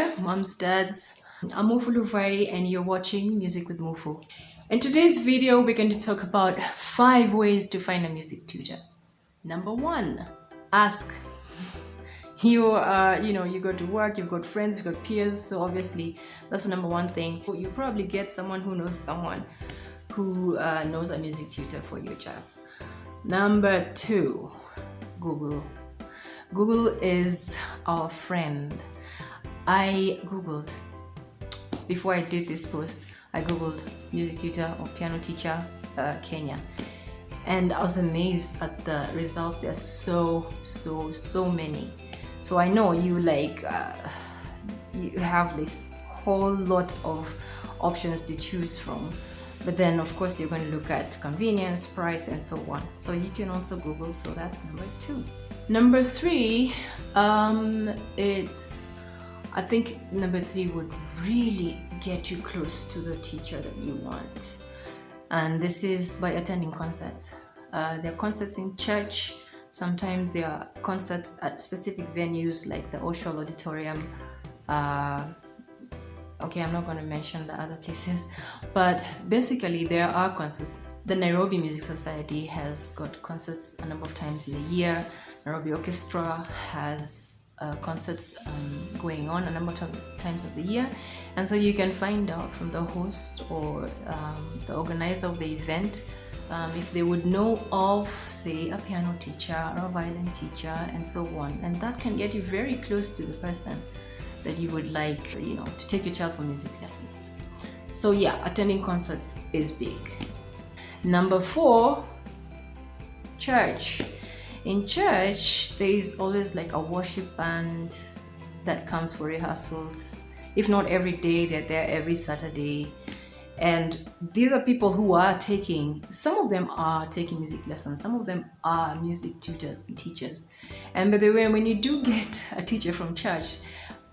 there, moms, dads. I'm Mufu and you're watching Music with Mufu. In today's video, we're going to talk about 5 ways to find a music tutor. Number 1, ask. You go to work, you've got friends, you've got peers, so obviously that's the number 1 thing. You probably get someone who knows someone who knows a music tutor for your child. Number 2, Google. Google is our friend. I googled, before I did this post, I googled music tutor or piano teacher Kenya, and I was amazed at the result. There's so many. So I know you you have this whole lot of options to choose from, but then of course you're going to look at convenience, price, and so on. So you can also Google. So that's number 2. Number 3, I think number 3 would really get you close to the teacher that you want, and this is by attending concerts. There are concerts in church. Sometimes there are concerts at specific venues like the Ocean Auditorium. Okay, I'm not going to mention the other places, but basically there are concerts. The Nairobi Music Society has got concerts a number of times in the year. Nairobi Orchestra has concerts going on a number of times of the year, and so you can find out from the host or the organizer of the event if they would know of, say, a piano teacher or a violin teacher and so on, and that can get you very close to the person that you would like, to take your child for music lessons. So yeah, attending concerts is big. Number 4, church. In church, there is always like a worship band that comes for rehearsals. If not every day, they're there every Saturday. And these are people who are some of them are taking music lessons, some of them are music tutors and teachers. And by the way, when you do get a teacher from church,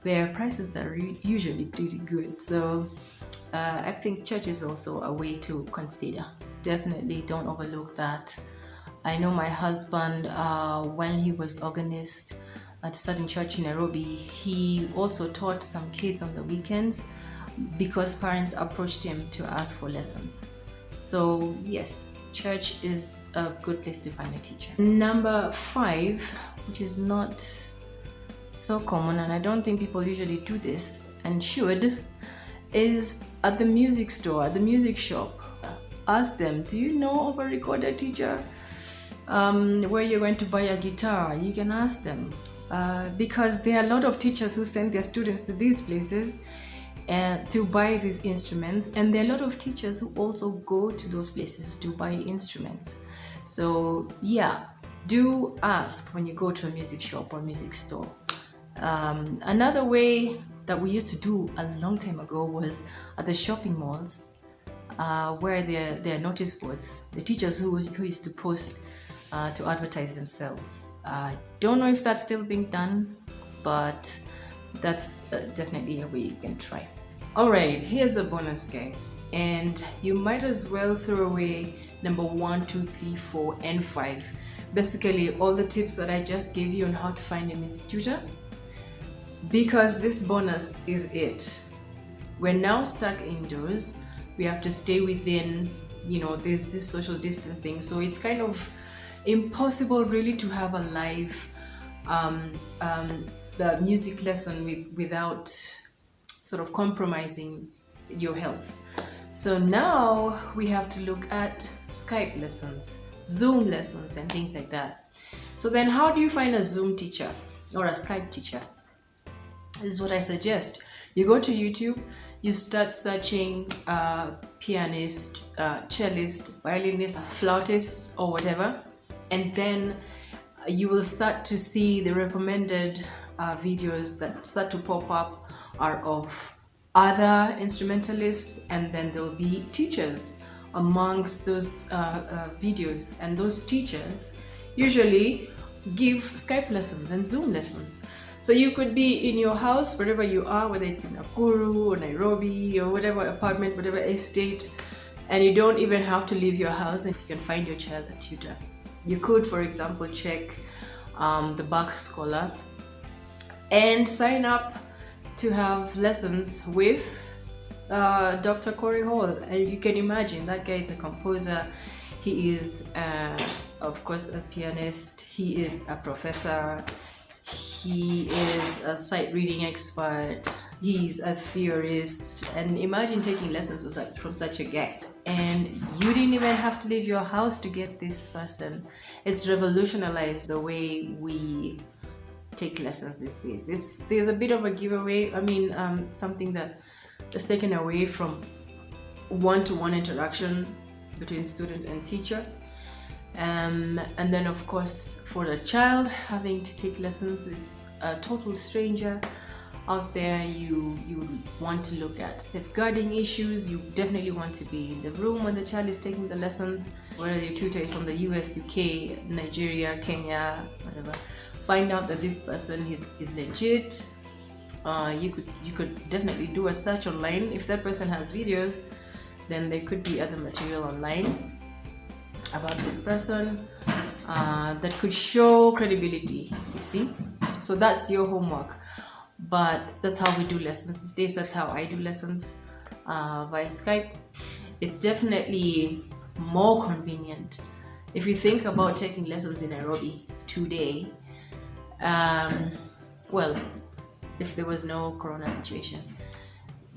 their prices are usually pretty good. So I think church is also a way to consider. Definitely don't overlook that. I know my husband, when he was organist at a certain church in Nairobi, he also taught some kids on the weekends because parents approached him to ask for lessons. So yes, church is a good place to find a teacher. Number 5, which is not so common, and I don't think people usually do this and should, is at the music store, at the music shop. Ask them, do you know of a recorder teacher? Where you're going to buy a guitar, you can ask them, because there are a lot of teachers who send their students to these places to buy these instruments, and there are a lot of teachers who also go to those places to buy instruments. So yeah, do ask when you go to a music shop or music store. Another way that we used to do a long time ago was at the shopping malls, where there are notice boards. The teachers who used to post to advertise themselves. I don't know if that's still being done, but that's definitely a way you can try. Alright, here's a bonus, guys, and you might as well throw away number 1, 2, 3, 4, and 5. Basically all the tips that I just gave you on how to find a music tutor, because this bonus is it. We're now stuck indoors. We have to stay within, there's this social distancing, so it's kind of impossible really to have a live music lesson without sort of compromising your health. So now we have to look at Skype lessons, Zoom lessons, and things like that. So then how do you find a Zoom teacher or a Skype teacher? This is what I suggest. You go to YouTube, you start searching pianist, cellist, violinist, flautist, or whatever, and then you will start to see the recommended videos that start to pop up are of other instrumentalists, and then there'll be teachers amongst those videos, and those teachers usually give Skype lessons and Zoom lessons. So you could be in your house, wherever you are, whether it's in Nakuru or Nairobi or whatever apartment, whatever estate, and you don't even have to leave your house, and you can find your child a tutor. You could, for example, check the Bach Scholar and sign up to have lessons with Dr. Corey Hall. And you can imagine that guy is a composer. He is, of course, a pianist. He is a professor. He is a sight reading expert. He's a theorist. And imagine taking lessons from such a guy. And you didn't even have to leave your house to get this person. It's revolutionized the way we take lessons these days. There's a bit of a giveaway. I mean, something that is taken away from one-to-one interaction between student and teacher. And then, of course, for the child, having to take lessons with a total stranger out there, you want to look at safeguarding issues. You definitely want to be in the room when the child is taking the lessons, whether your tutor is from the US, UK, Nigeria, Kenya, whatever. Find out that this person is legit. You could definitely do a search online. If that person has videos, then there could be other material online about this person that could show credibility, you see. So that's your homework. But that's how we do lessons these days. That's how I do lessons via Skype. It's definitely more convenient. If you think about taking lessons in Nairobi today, well, if there was no corona situation,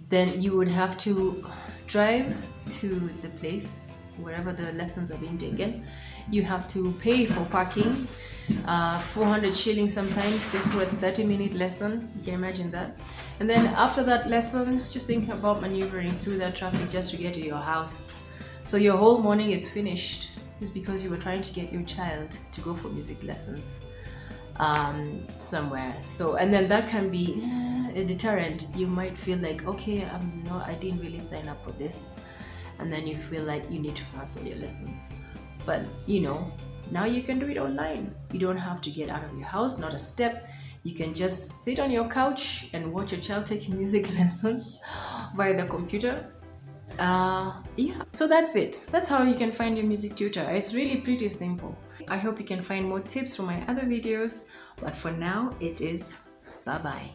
then you would have to drive to the place wherever the lessons are being taken. You have to pay for parking, 400 shillings sometimes just for a 30-minute lesson. You can imagine that. And then after that lesson, just think about maneuvering through that traffic just to get to your house. So your whole morning is finished just because you were trying to get your child to go for music lessons somewhere. So, and then that can be a deterrent. You might feel like, okay, I didn't really sign up for this. And then you feel like you need to cancel your lessons. But now you can do it online. You don't have to get out of your house, not a step. You can just sit on your couch and watch your child taking music lessons via the computer. Yeah, so that's it. That's how you can find your music tutor. It's really pretty simple. I hope you can find more tips from my other videos, but for now it is bye-bye.